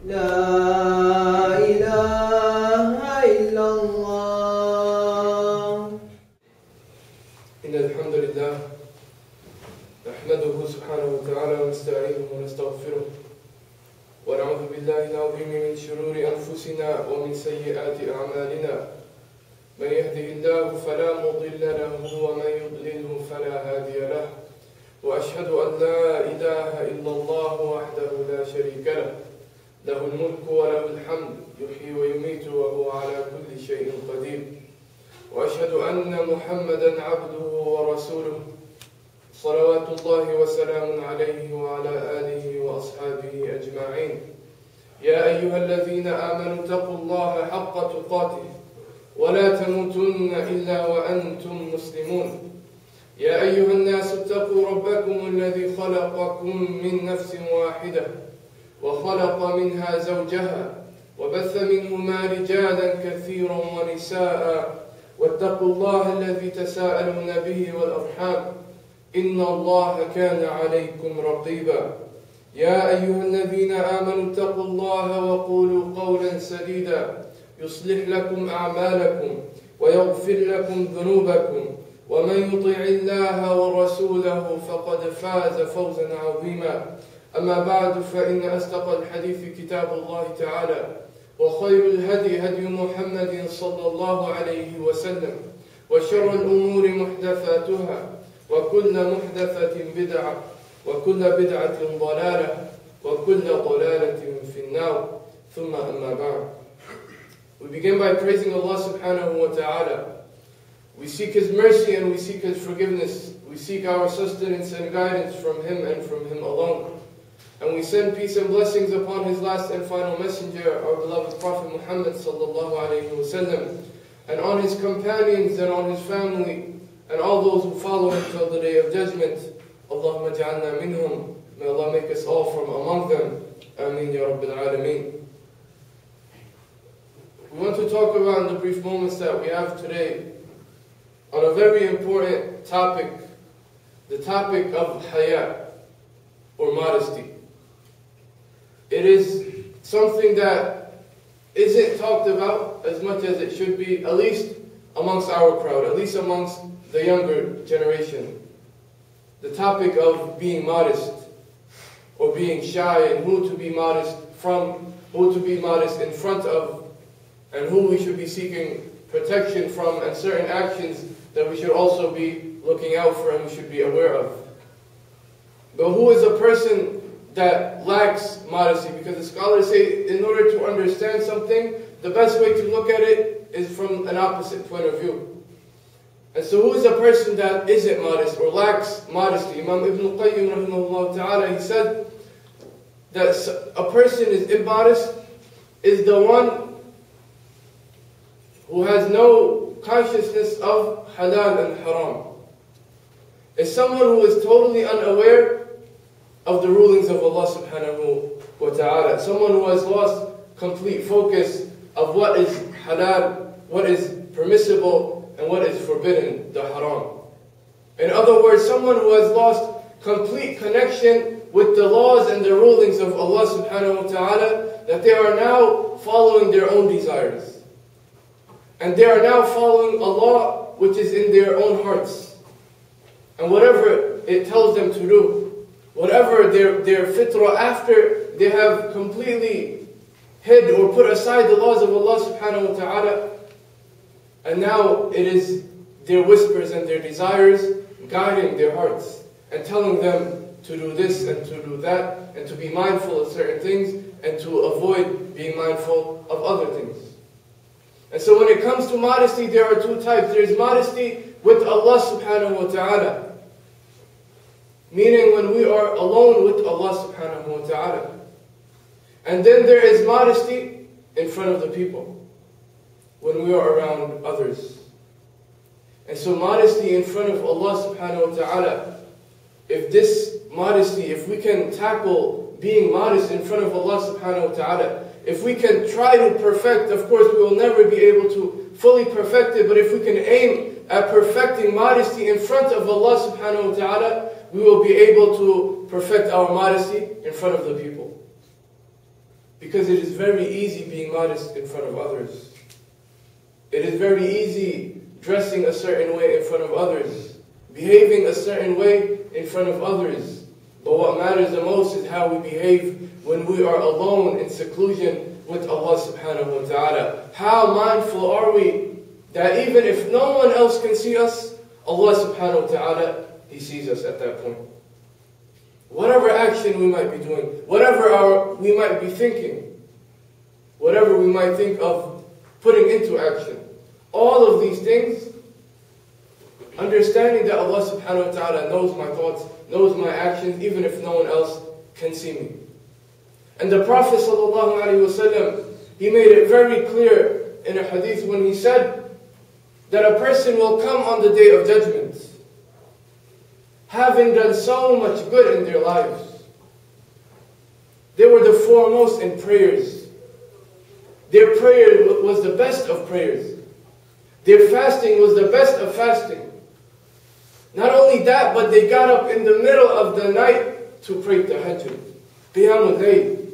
لا إله إلا الله. إن الحمد لله نحمده سبحانه وتعالى ونستعينه ونستغفره ونعوذ بالله العظيم من شرور أنفسنا ومن سيئات أعمالنا. من يهده الله فلا مضل له ومن يضلله فلا هادي له. وأشهد أن لا إله إلا الله وحده لا شريك له، له الملك وله الحمد، يحيي ويميت وهو على كل شيء قدير. وأشهد أن محمدا عبده ورسوله صلوات الله وسلام عليه وعلى آله وأصحابه أجمعين. يا أيها الذين آمنوا اتقوا الله حق تقاته ولا تموتن إلا وأنتم مسلمون. يا أيها الناس اتقوا ربكم الذي خلقكم من نفس واحدة وخلق منها زوجها وبث منهما رجالا كثيرا ونساء واتقوا الله الذي تساءلون به والأرحام إن الله كان عليكم رقيبا. يا أيها الذين آمنوا اتقوا الله وقولوا قولا سديدا يصلح لكم أعمالكم ويغفر لكم ذنوبكم ومن يطع الله ورسوله فقد فاز فوزا عظيما. أما بعد فإن أصدق الحديث كتاب الله تعالى وخير الهدي هدي محمد صلى الله عليه وسلم وشر الأمور محدثاتها وكل محدثة بدعة وكل بدعة ضلالة وكل ضلالة في النار. ثم أما بعد. We begin by praising Allah subhanahu wa ta'ala. We seek His mercy and we seek His forgiveness. We seek our sustenance and guidance from Him and from Him alone. And we send peace and blessings upon His last and final messenger, our beloved Prophet Muhammad sallallahu alayhi wa sallam, and on his companions and on his family, and all those who follow him till the day of judgment. Allahumma ja'alna minhum. May Allah make us all from among them. Ameen ya Rabbil Alameen. We want to talk about in the brief moments that we have today on a very important topic, the topic of haya, or modesty. It is something that isn't talked about as much as it should be, at least amongst our crowd, at least amongst the younger generation. The topic of being modest, or being shy, and who to be modest from, who to be modest in front of, and who we should be seeking protection from, and certain actions that we should also be looking out for and we should be aware of. But who is a person that lacks modesty? Because the scholars say in order to understand something, the best way to look at it is from an opposite point of view. And so who is a person that isn't modest or lacks modesty? Imam Ibn al-Qayyim rahimahullah ta'ala, he said that a person is immodest is the one who has no consciousness of halal and haram. Is someone who is totally unaware of the rulings of Allah subhanahu wa ta'ala. Someone who has lost complete focus of what is halal, what is permissible, and what is forbidden, the haram. In other words, someone who has lost complete connection with the laws and the rulings of Allah subhanahu wa ta'ala, that they are now following their own desires. And they are now following Allah which is in their own hearts. And whatever it tells them to do, whatever their fitrah, after they have completely hid or put aside the laws of Allah subhanahu wa ta'ala, and now it is their whispers and their desires guiding their hearts and telling them to do this and to do that and to be mindful of certain things and to avoid being mindful of other things. And so when it comes to modesty, there are two types. There is modesty with Allah subhanahu wa ta'ala, meaning when we are alone with Allah subhanahu wa ta'ala. And then there is modesty in front of the people, when we are around others. And so modesty in front of Allah subhanahu wa ta'ala, if this modesty, if we can tackle being modest in front of Allah subhanahu wa ta'ala, if we can try to perfect, of course we will never be able to fully perfect it, but if we can aim at perfecting modesty in front of Allah subhanahu wa ta'ala, we will be able to perfect our modesty in front of the people. Because it is very easy being modest in front of others. It is very easy dressing a certain way in front of others, behaving a certain way in front of others. But what matters the most is how we behave when we are alone in seclusion with Allah subhanahu wa ta'ala. How mindful are we that even if no one else can see us, Allah subhanahu wa ta'ala, He sees us at that point. Whatever action we might be doing, whatever we might be thinking, whatever we might think of putting into action, all of these things, understanding that Allah subhanahu wa ta'ala knows my thoughts, knows my actions, even if no one else can see me. And the Prophet sallallahu alaihi wasallam, he made it very clear in a hadith when he said that a person will come on the day of judgment having done so much good in their lives. They were the foremost in prayers. Their prayer was the best of prayers. Their fasting was the best of fasting. Not only that, but they got up in the middle of the night to pray tahajjud, qiyamul layl.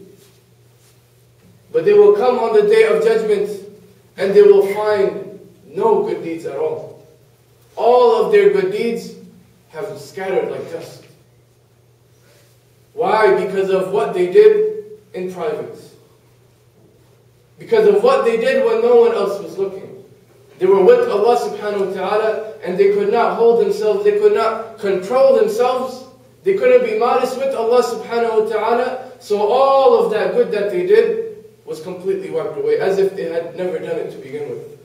But they will come on the day of judgment and they will find no good deeds at all. All of their good deeds have scattered like dust. Why? Because of what they did in private. Because of what they did when no one else was looking. They were with Allah subhanahu wa ta'ala and they could not hold themselves, they could not control themselves, they couldn't be modest with Allah subhanahu wa ta'ala, so all of that good that they did was completely wiped away, as if they had never done it to begin with.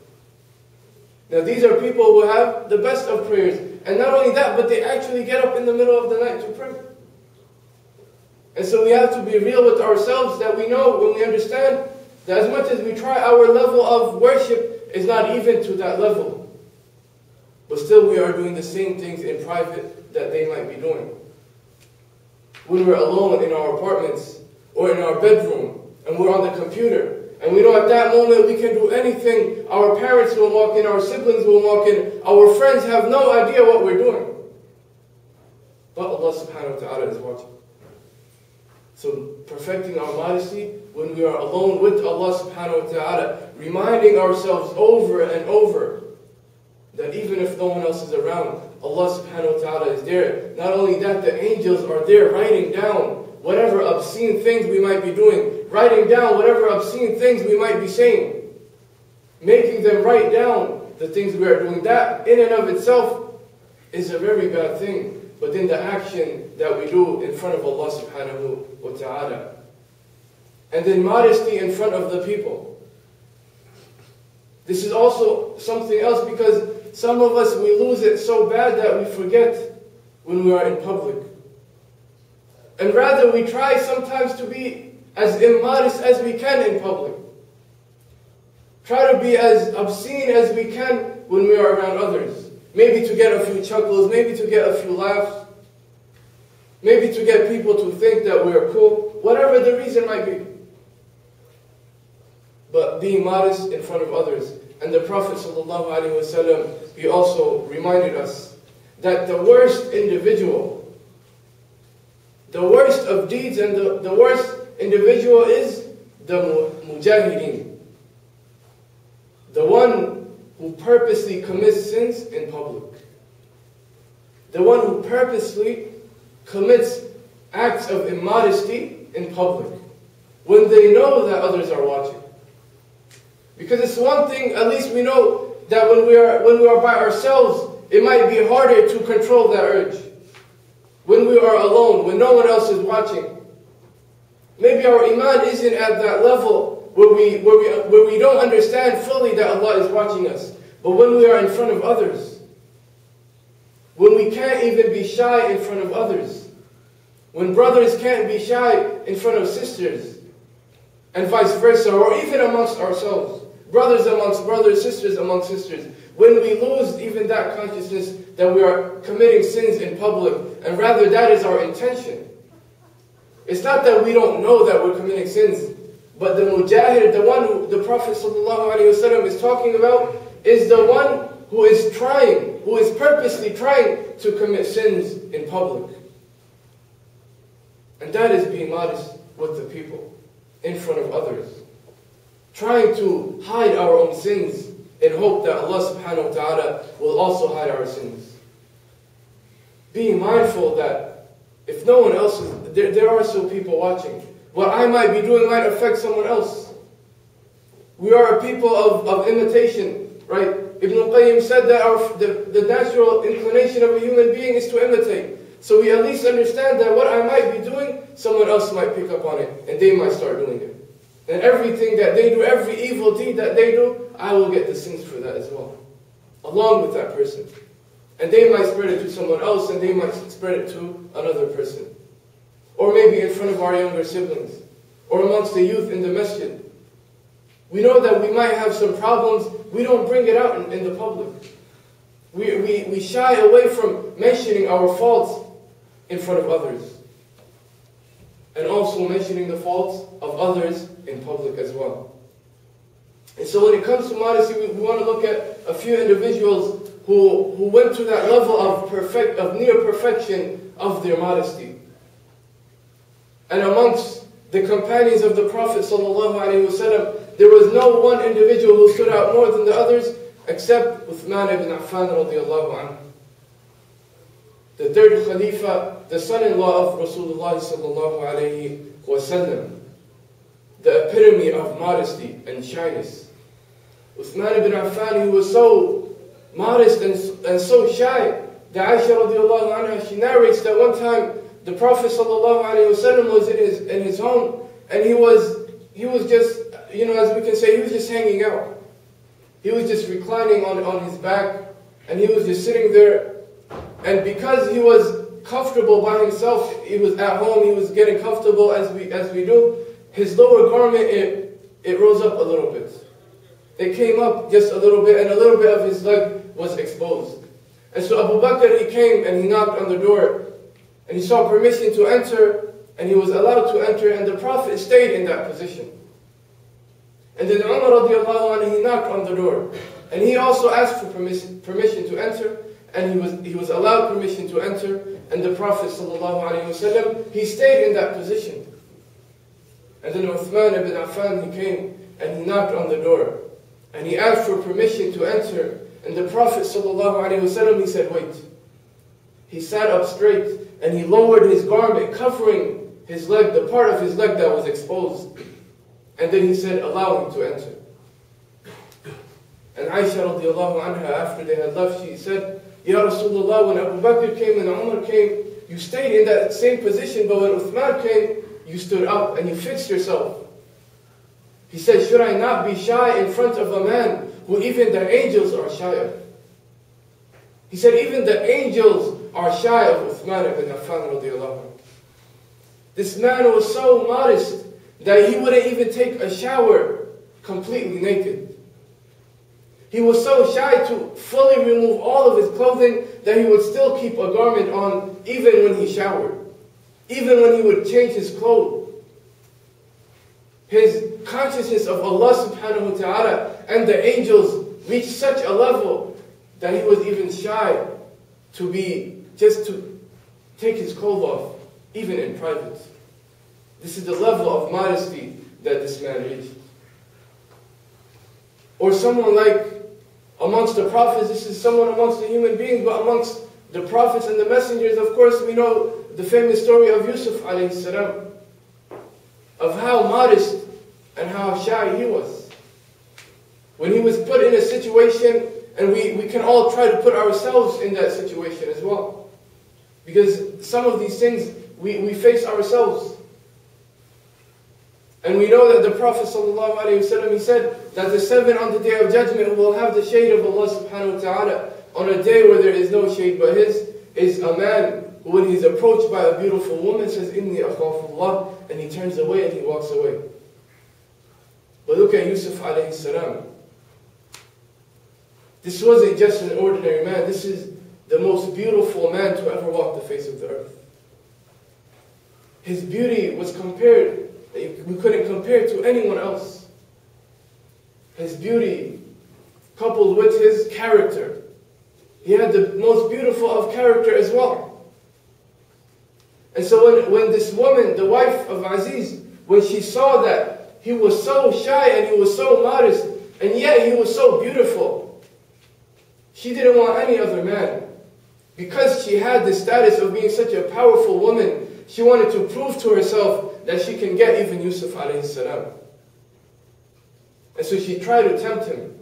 Now these are people who have the best of prayers, and not only that, but they actually get up in the middle of the night to pray. And so we have to be real with ourselves, that we know, when we understand, that as much as we try, our level of worship is not even to that level. But still we are doing the same things in private that they might be doing. When we're alone in our apartments, or in our bedroom, and we're on the computer, and we know at that moment we can do anything. Our parents will walk in, our siblings will walk in, our friends have no idea what we're doing. But Allah subhanahu wa ta'ala is watching. So perfecting our modesty when we are alone with Allah subhanahu wa ta'ala, reminding ourselves over and over that even if no one else is around, Allah subhanahu wa ta'ala is there. Not only that, the angels are there writing down whatever obscene things we might be doing, writing down whatever obscene things we might be saying, making them write down the things we are doing. That in and of itself is a very bad thing. But then the action that we do in front of Allah subhanahu wa ta'ala. And then modesty in front of the people. This is also something else, because some of us, we lose it so bad that we forget when we are in public. And rather we try sometimes to be as immodest as we can in public. Try to be as obscene as we can when we are around others. Maybe to get a few chuckles, maybe to get a few laughs, maybe to get people to think that we are cool, whatever the reason might be. But being modest in front of others. And the Prophet ﷺ, he also reminded us that the worst individual, the worst of deeds and the worst individual is the mujahideen. The one who purposely commits sins in public. The one who purposely commits acts of immodesty in public, when they know that others are watching. Because it's one thing, at least we know that when we are by ourselves, it might be harder to control that urge. When we are alone, when no one else is watching, maybe our iman isn't at that level where we don't understand fully that Allah is watching us. But when we are in front of others, when we can't even be shy in front of others, when brothers can't be shy in front of sisters, and vice versa, or even amongst ourselves, brothers amongst brothers, sisters amongst sisters, when we lose even that consciousness that we are committing sins in public, and rather that is our intention. It's not that we don't know that we're committing sins, but the mujahid, the one who the Prophet ﷺ is talking about, is the one who is trying, who is purposely trying to commit sins in public. And that is being modest with the people. in front of others. Trying to hide our own sins in hope that Allah subhanahu wa ta'ala will also hide our sins. Being mindful that if no one else is, there are still people watching. What I might be doing might affect someone else. We are a people of imitation, right? Ibn al-Qayyim said that the natural inclination of a human being is to imitate. So we at least understand that what I might be doing, someone else might pick up on it, and they might start doing it. And everything that they do, every evil deed that they do, I will get the sins for that as well, along with that person. And they might spread it to someone else, and they might spread it to another person. Or maybe in front of our younger siblings, or amongst the youth in the masjid. We know that we might have some problems. We don't bring it out in the public. We shy away from mentioning our faults in front of others. And also mentioning the faults of others in public as well. And so when it comes to modesty, we want to look at a few individuals who went to that level of near perfection of their modesty. And amongst the companions of the Prophet ﷺ, there was no one individual who stood out more than the others except Uthman ibn Affan radiallahu anhu. The third Khalifa, the son-in-law of Rasulullah sallallahu alayhi wasallam. The epitome of modesty and shyness. Uthman ibn Affan, he was so modest and so shy that Aisha radiallahu anha, she narrates that one time the Prophet sallallahu alayhi wasallam was in his home, and he was just, as we can say, he was just hanging out. He was just reclining on his back, and he was just sitting there. And because he was comfortable by himself, he was at home, he was getting comfortable as we do, his lower garment, it rose up a little bit. It came up just a little bit, and a little bit of his leg was exposed. And so Abu Bakr, he came and he knocked on the door, and he sought permission to enter, and he was allowed to enter, and the Prophet stayed in that position. And then Umar radiallahu anhu, he knocked on the door, and he also asked for permission to enter, and he was allowed permission to enter, and the Prophet sallallahu alaihi wasallam, he stayed in that position. And then Uthman ibn Affan, he came and he knocked on the door, and he asked for permission to enter, and the Prophet sallallahu alaihi wasallam, he said, wait. He sat up straight, and he lowered his garment, covering his leg, the part of his leg that was exposed. And then he said, allow him to enter. And Aisha radiallahu anha, after they had left, she said, Ya Rasulullah, when Abu Bakr came and Umar came, you stayed in that same position, but when Uthman came, you stood up and you fixed yourself. He said, should I not be shy in front of a man who even the angels are shy of? He said, even the angels are shy of Uthman ibn Affan radiallahu anhu. This man was so modest that he wouldn't even take a shower completely naked. He was so shy to fully remove all of his clothing that he would still keep a garment on even when he showered. Even when he would change his clothes. His consciousness of Allah subhanahu wa ta'ala and the angels reached such a level that he was even shy to take his clothes off, even in private. This is the level of modesty that this man reached. Or someone like, amongst the prophets, this is someone amongst the human beings, but amongst the prophets and the messengers, of course, we know the famous story of Yusuf alayhi salam, of how modest and how shy he was. When he was put in a situation, and we can all try to put ourselves in that situation as well. Because some of these things, we face ourselves. And we know that the Prophet ﷺ, he said that the 7 on the Day of Judgment will have the shade of Allah subhanahu wa ta'ala on a day where there is no shade but his, is a man who, when he's approached by a beautiful woman, says, Inni akhafullah, and he turns away and he walks away. But look at Yusuf alayhi salam. This wasn't just an ordinary man. This is the most beautiful man to ever walk the face of the earth. His beauty was compared, we couldn't compare to anyone else. His beauty coupled with his character. He had the most beautiful of character as well. And so when this woman, the wife of Aziz, when she saw that he was so shy and he was so modest, and yet he was so beautiful, she didn't want any other man. Because she had the status of being such a powerful woman, she wanted to prove to herself that she can get even Yusuf alayhi salam. And so she tried to tempt him.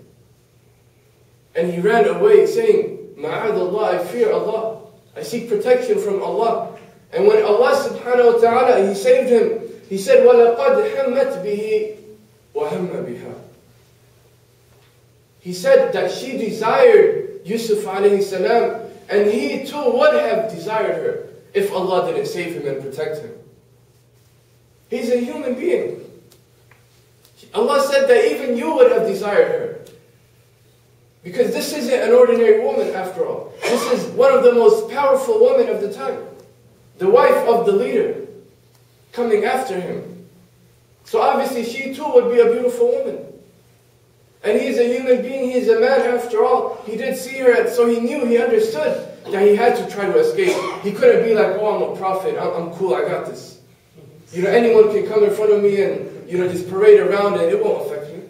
And he ran away saying, Ma'adallah, I fear Allah. I seek protection from Allah. And when Allah subhanahu wa ta'ala, He saved him, He said, وَلَقَدْ حَمَّتْ بِهِ وَهَمَّ بِهَا. He said that she desired Yusuf alayhi salam, and he too would have desired her if Allah didn't save him and protect him. He's a human being. Allah said that even you would have desired her. Because this isn't an ordinary woman after all. This is one of the most powerful women of the time. The wife of the leader coming after him. So obviously she too would be a beautiful woman. And he's a human being, he's a man after all. He did see her, so he knew, he understood that he had to try to escape. He couldn't be like, oh, I'm a prophet, I'm cool, I got this. You know, anyone can come in front of me and, you know, just parade around and it won't affect me.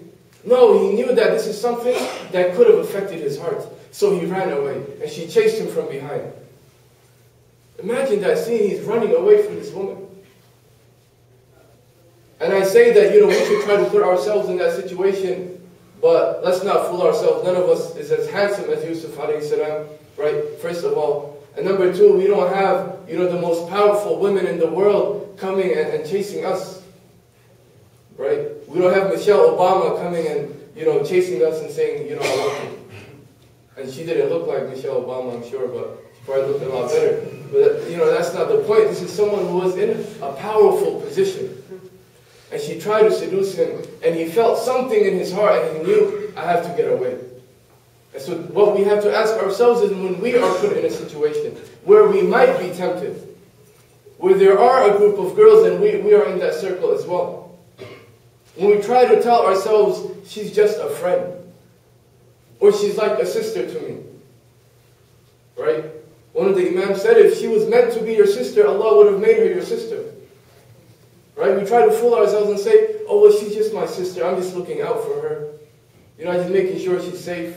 No, he knew that this is something that could have affected his heart. So he ran away, and she chased him from behind. Imagine that scene, he's running away from this woman. And I say that, you know, we should try to put ourselves in that situation. But let's not fool ourselves. None of us is as handsome as Yusuf alayhi salam, right? First of all. And number two, we don't have, you know, the most powerful women in the world coming and chasing us. Right? We don't have Michelle Obama coming and, you know, chasing us and saying, you know, I love you. And she didn't look like Michelle Obama, I'm sure, but she probably looked a lot better. But, you know, that's not the point. This is someone who was in a powerful position. And she tried to seduce him, and he felt something in his heart, and he knew, I have to get away. And so what we have to ask ourselves is when we are put in a situation where we might be tempted, where there are a group of girls and we are in that circle as well. When we try to tell ourselves, she's just a friend, or she's like a sister to me. Right? One of the Imams said, if she was meant to be your sister, Allah would have made her your sister. Right? We try to fool ourselves and say, oh, well, she's just my sister. I'm just looking out for her. You know, I'm just making sure she's safe.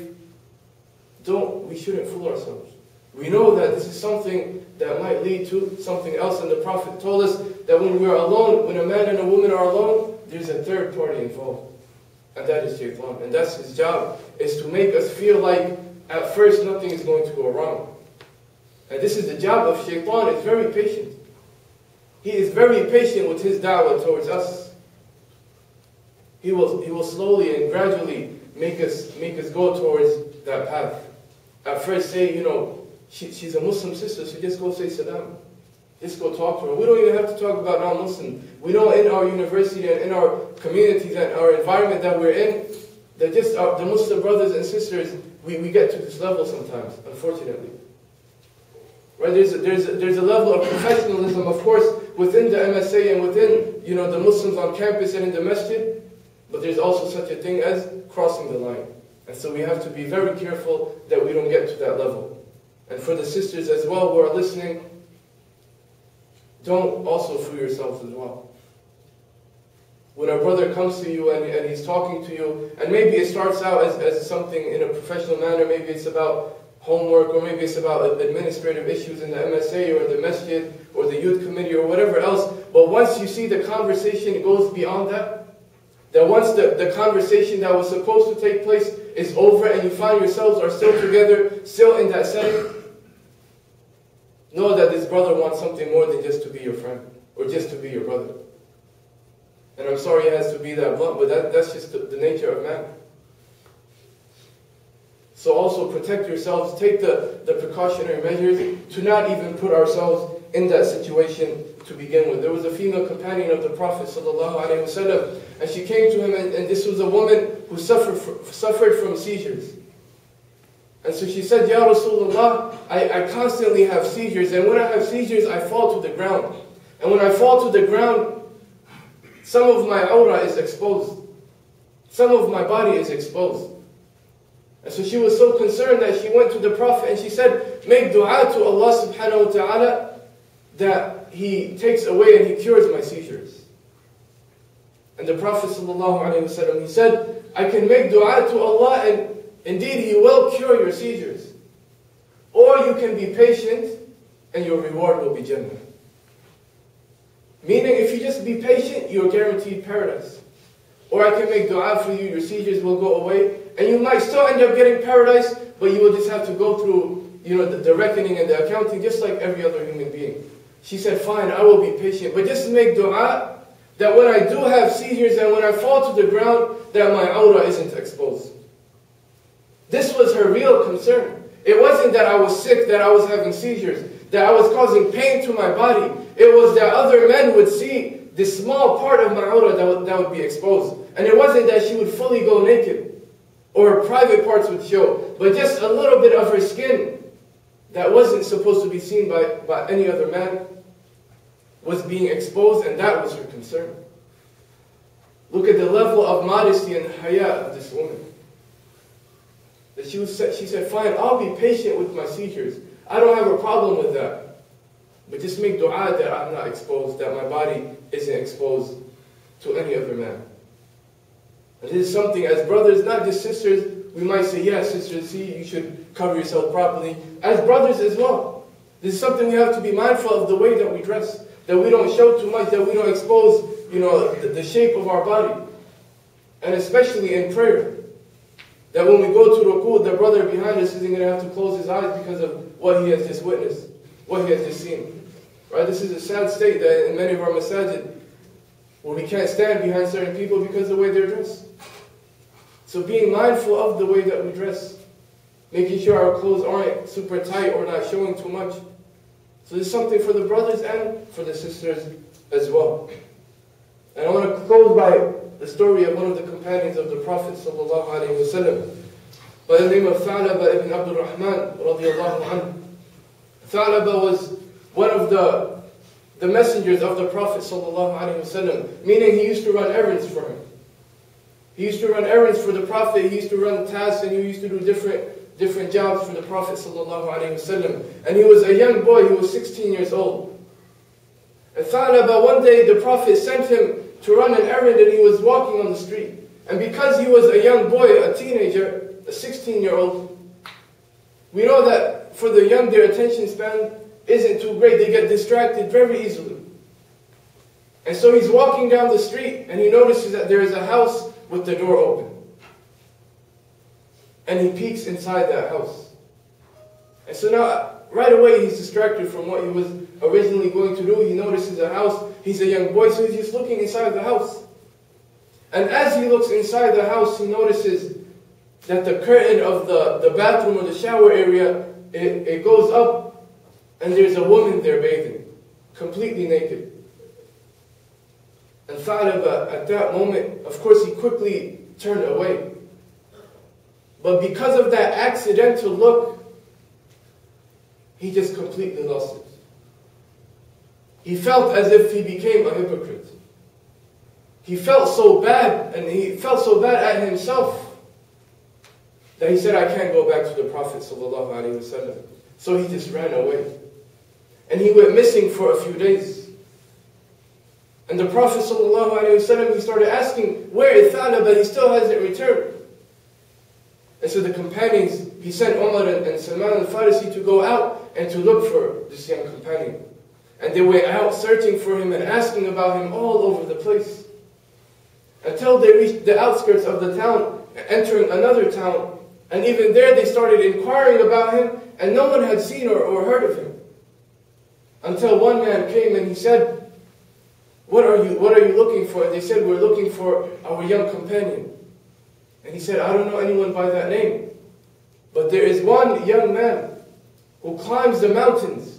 We shouldn't fool ourselves. We know that this is something that might lead to something else. And the Prophet told us that when we are alone, when a man and a woman are alone, there's a third party involved. And that is Shaitan. And that's his job, is to make us feel like at first nothing is going to go wrong. And this is the job of Shaitan. It's very patient. He is very patient with his da'wah towards us. He will slowly and gradually make us go towards that path. At first say, you know, she's a Muslim sister, so just go say salam. Just go talk to her. We don't even have to talk about non-Muslim. We know in our university and in our communities and our environment that we're in, that just the Muslim brothers and sisters, we get to this level sometimes, unfortunately. Right? There's a level of professionalism, of course, within the MSA and within, you know, the Muslims on campus and in the masjid, but there's also such a thing as crossing the line. And so we have to be very careful that we don't get to that level. And for the sisters as well who are listening, don't also fool yourselves as well. When a brother comes to you and he's talking to you, and maybe it starts out as something in a professional manner, maybe it's about homework, or maybe it's about administrative issues in the MSA or the masjid or the youth committee or whatever else. But once you see the conversation goes beyond that once the conversation that was supposed to take place is over and you find yourselves are still together, still in that setting, know that this brother wants something more than just to be your friend or just to be your brother. And I'm sorry it has to be that blunt, but that's just the nature of man. So also protect yourselves, take the precautionary measures to not even put ourselves in that situation to begin with. There was a female companion of the Prophet ﷺ, and she came to him, and this was a woman who suffered from seizures. And so she said, Ya Rasulullah, I constantly have seizures, and when I have seizures, I fall to the ground. And when I fall to the ground, some of my aura is exposed. Some of my body is exposed. And so she was so concerned that she went to the Prophet and she said, make dua to Allah subhanahu wa ta'ala that He takes away and He cures my seizures. And the Prophet ﷺ, he said, I can make dua to Allah and indeed He will cure your seizures. Or you can be patient and your reward will be Jannah. Meaning if you just be patient, you're guaranteed paradise. Or I can make dua for you, your seizures will go away, and you might still end up getting paradise, but you will just have to go through the reckoning and the accounting just like every other human being. She said, fine, I will be patient, but just make dua that when I do have seizures and when I fall to the ground, that my aura isn't exposed. This was her real concern. It wasn't that I was sick, that I was having seizures, that I was causing pain to my body. It was that other men would see this small part of my aura that would be exposed. And it wasn't that she would fully go naked, or private parts would show, but just a little bit of her skin that wasn't supposed to be seen by any other man was being exposed, and that was her concern. Look at the level of modesty and haya of this woman. That she said, fine, I'll be patient with my seizures. I don't have a problem with that. But just make dua that I'm not exposed, that my body isn't exposed to any other man. And this is something, as brothers, not just sisters, we might say, yes, sisters, see, you should cover yourself properly. As brothers as well. This is something we have to be mindful of, the way that we dress. That we don't show too much, that we don't expose, the shape of our body. And especially in prayer. That when we go to ruku', the brother behind us isn't going to have to close his eyes because of what he has just witnessed, what he has just seen. Right? This is a sad state that in many of our masajid, where we can't stand behind certain people because of the way they're dressed. So being mindful of the way that we dress. Making sure our clothes aren't super tight or not showing too much. So this is something for the brothers and for the sisters as well. And I want to close by the story of one of the companions of the Prophet ﷺ, by the name of Tha'laba ibn Abdul Rahman radiyallahu anhu. Tha'laba was one of the messengers of the Prophet ﷺ, meaning he used to run errands for him. He used to run errands for the Prophet, he used to run tasks, and he used to do different jobs for the Prophet ﷺ. And he was a young boy, he was 16 years old. And Tha'laba, one day the Prophet sent him to run an errand, and he was walking on the street. And because he was a young boy, a teenager, a 16-year-old, we know that for the young, their attention span isn't too great. They get distracted very easily. And so he's walking down the street, and he notices that there is a house with the door open. And he peeks inside that house. And so now, right away, he's distracted from what he was originally going to do. He notices a house. He's a young boy, so he's just looking inside the house. And as he looks inside the house, he notices that the curtain of the bathroom or the shower area, it goes up, and there's a woman there bathing, completely naked. And Tha'laba, at that moment, of course, he quickly turned away. But because of that accidental look, he just completely lost it. He felt as if he became a hypocrite. He felt so bad, and he felt so bad at himself, that he said, I can't go back to the Prophet ﷺ. So he just ran away. And he went missing for a few days. And the Prophet ﷺ, he started asking, where is Tha'laba? He still hasn't returned. And so the companions, he sent Umar and Salman al-Farisi to go out and to look for this young companion. And they went out searching for him and asking about him all over the place. Until they reached the outskirts of the town, entering another town. And even there they started inquiring about him, and no one had seen or heard of him. Until one man came and he said, what are you looking for? And they said, we're looking for our young companion. And he said, I don't know anyone by that name. But there is one young man who climbs the mountains.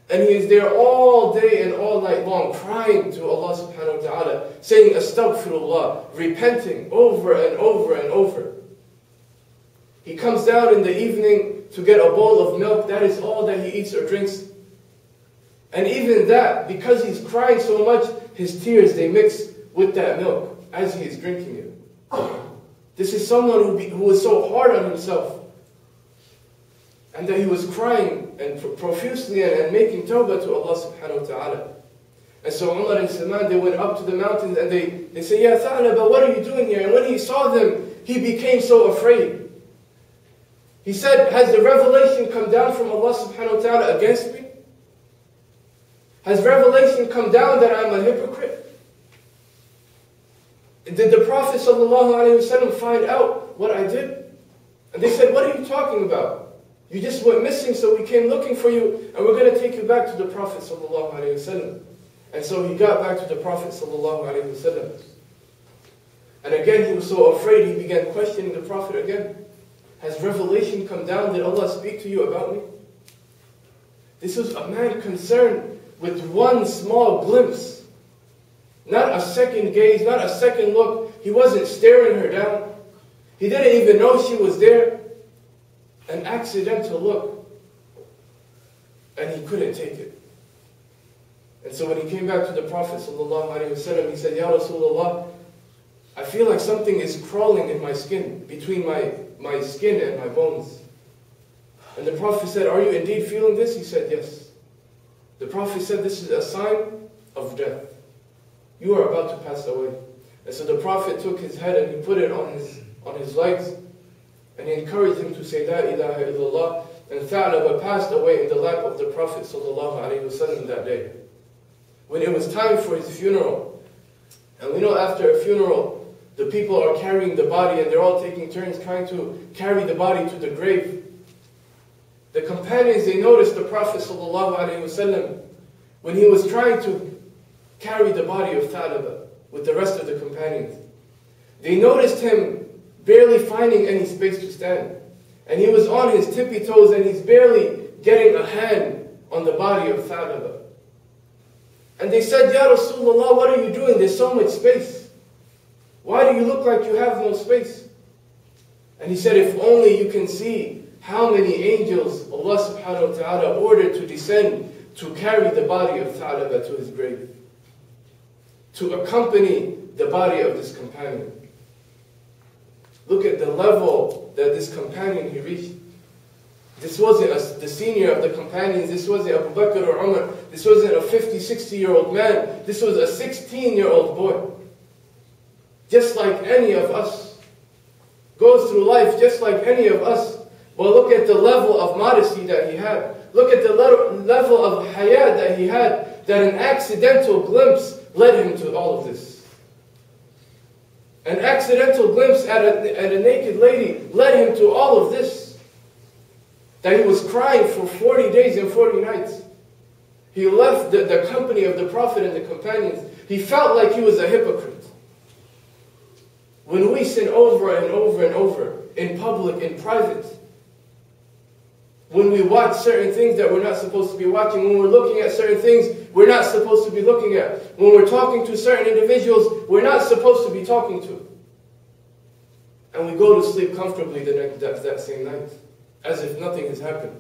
And he is there all day and all night long, crying to Allah subhanahu wa ta'ala, saying astaghfirullah, repenting over and over and over. He comes down in the evening to get a bowl of milk. That is all that he eats or drinks. And even that, because he's crying so much, his tears, they mix with that milk as he is drinking it. This is someone who was so hard on himself. And that he was crying and profusely and making tawbah to Allah subhanahu wa ta'ala. And so Umar and Salman, they went up to the mountains and they said, Ya Tha'laba, what are you doing here? And when he saw them, he became so afraid. He said, has the revelation come down from Allah subhanahu wa ta'ala against me? Has revelation come down that I'm a hypocrite? Did the Prophet ﷺ find out what I did? And they said, what are you talking about? You just went missing, so we came looking for you, and we're going to take you back to the Prophet ﷺ. And so he got back to the Prophet ﷺ. And again, he was so afraid, he began questioning the Prophet again. Has revelation come down? Did Allah speak to you about me? This was a man concerned with one small glimpse. Not a second gaze, not a second look. He wasn't staring her down. He didn't even know she was there. An accidental look. And he couldn't take it. And so when he came back to the Prophet ﷺ, he said, Ya Rasulullah, I feel like something is crawling in my skin, between my skin and my bones. And the Prophet said, are you indeed feeling this? He said, yes. The Prophet said, this is a sign of death. You are about to pass away. And so the Prophet took his head and he put it on his legs. And he encouraged him to say, La ilaha illallah. And Tha'laba passed away in the lap of the Prophet ﷺ that day. When it was time for his funeral. And we know after a funeral, the people are carrying the body and they're all taking turns trying to carry the body to the grave. The companions, they noticed the Prophet ﷺ when he was trying to carry the body of Tha'laba with the rest of the companions. They noticed him barely finding any space to stand. And he was on his tippy toes and he's barely getting a hand on the body of Tha'laba. And they said, Ya Rasulullah, what are you doing? There's so much space. Why do you look like you have no space? And he said, if only you can see how many angels Allah subhanahu wa ta'ala ordered to descend to carry the body of Tha'laba to his grave. To accompany the body of this companion. Look at the level that this companion he reached. This wasn't the senior of the companions. This wasn't Abu Bakr or Umar. This wasn't a 50, 60-year-old man. This was a 16-year-old boy. Just like any of us. Goes through life just like any of us. But look at the level of modesty that he had. Look at the level of hayat that he had. That an accidental glimpse led him to all of this. An accidental glimpse at a naked lady led him to all of this. That he was crying for 40 days and 40 nights. He left the company of the Prophet and the companions. He felt like he was a hypocrite. When we sin over and over and over, in public, in private, when we watch certain things that we're not supposed to be watching, when we're looking at certain things we're not supposed to be looking at, when we're talking to certain individuals we're not supposed to be talking to, and we go to sleep comfortably that same night, as if nothing has happened.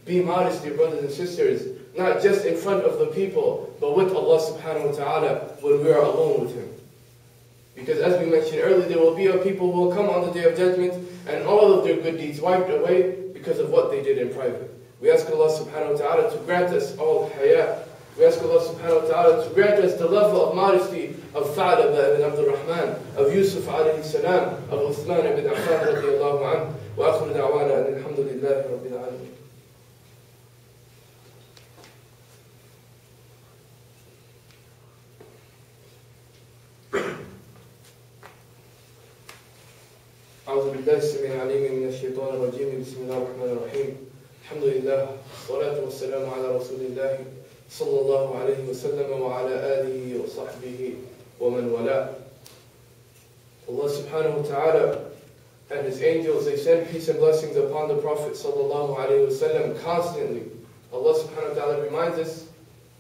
Be modest, dear brothers and sisters, not just in front of the people, but with Allah subhanahu wa ta'ala when we are alone with Him. Because as we mentioned earlier, there will be a people who will come on the Day of Judgment and all of their good deeds wiped away because of what they did in private. We ask Allah subhanahu wa ta'ala to grant us all haya. We ask Allah subhanahu wa ta'ala to grant us the level of modesty of Tha'laba ibn Abdul Rahman, of Yusuf alayhi salam, of Uthman ibn Affan radiyallahu anhu, wa akhiru da'wana and alhamdulillahi rabbil alameen. أعوذ بالله السميع العليم من الشيطان الرجيم بسم الله الرحمن الرحيم الحمد لله والصلاة والسلام على رسول الله صلى الله عليه وسلم وعلى آله وصحبه ومن والاه. Allah subhanahu wa ta'ala and His angels, they send peace and blessings upon the Prophet sallallahu alayhi wa sallam constantly. Allah subhanahu wa ta'ala reminds us,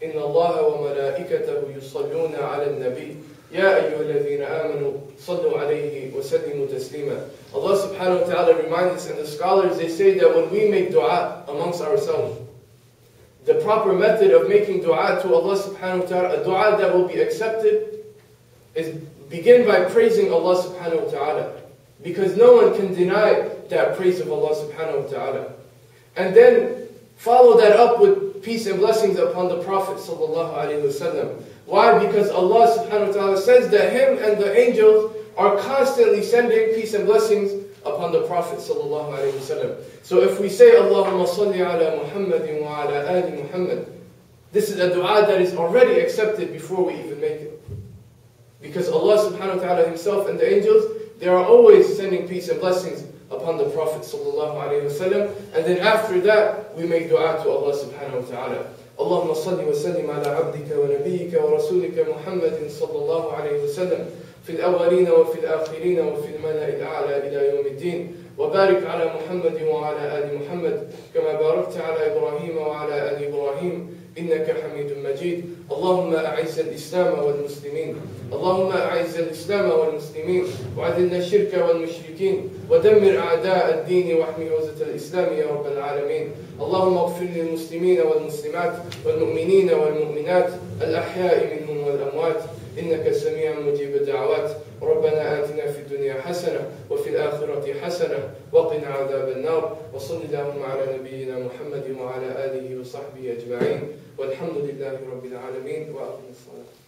إِنَّ اللَّهَ وَمَلَائِكَتَهُ يُصَلُّونَ عَلَى النَّبِيِّ يَا أَيُّهَا الَّذِينَ آمَنُوا صَلُّوا عَلَيْهِ وَسَلِّمُوا تَسْلِيمًا. Allah subhanahu wa ta'ala reminds us, and the scholars, they say that when we make dua amongst ourselves, the proper method of making dua to Allah subhanahu wa ta'ala, a dua that will be accepted, is begin by praising Allah subhanahu wa ta'ala. Because no one can deny that praise of Allah subhanahu wa ta'ala. And then follow that up with peace and blessings upon the Prophet sallallahu alaihi wasallam. Why? Because Allah subhanahu wa ta'ala says that him and the angels are constantly sending peace and blessings upon the Prophet sallallahu alaihi wasallam. So if we say Allahumma salli ala Muhammadin wa ala ali Muhammad, this is a dua that is already accepted before we even make it. Because Allah subhanahu wa ta'ala himself and the angels, they are always sending peace and blessings upon the Prophet sallallahu alaihi wasallam. And then after that, we make dua to Allah subhanahu wa ta'ala. اللهم صل وسلم على عبدك ونبيك ورسولك محمد صلى الله عليه وسلم في الأولين وفي الآخرين وفي الملأ الأعلى إلى يوم الدين وبارك على محمد وعلى آل محمد كما باركت على إبراهيم وعلى آل إبراهيم إنك حميد مجيد. اللهم أعز الإسلام والمسلمين اللهم أعز الإسلام والمسلمين وأذل الشرك والمشركين ودمر أعداء الدين واحمي عزة الإسلام يا رب العالمين. اللهم اغفر للمسلمين والمسلمات والمؤمنين والمؤمنات الأحياء منهم والأموات إنك سميع مجيب الدعوات. ربنا آتنا في الدنيا حسنة وفي الآخرة حسنة وقنا عذاب النار. وصل اللهم على نبينا محمد وعلى آله وصحبه أجمعين والحمد لله رب العالمين وأقم الصلاة.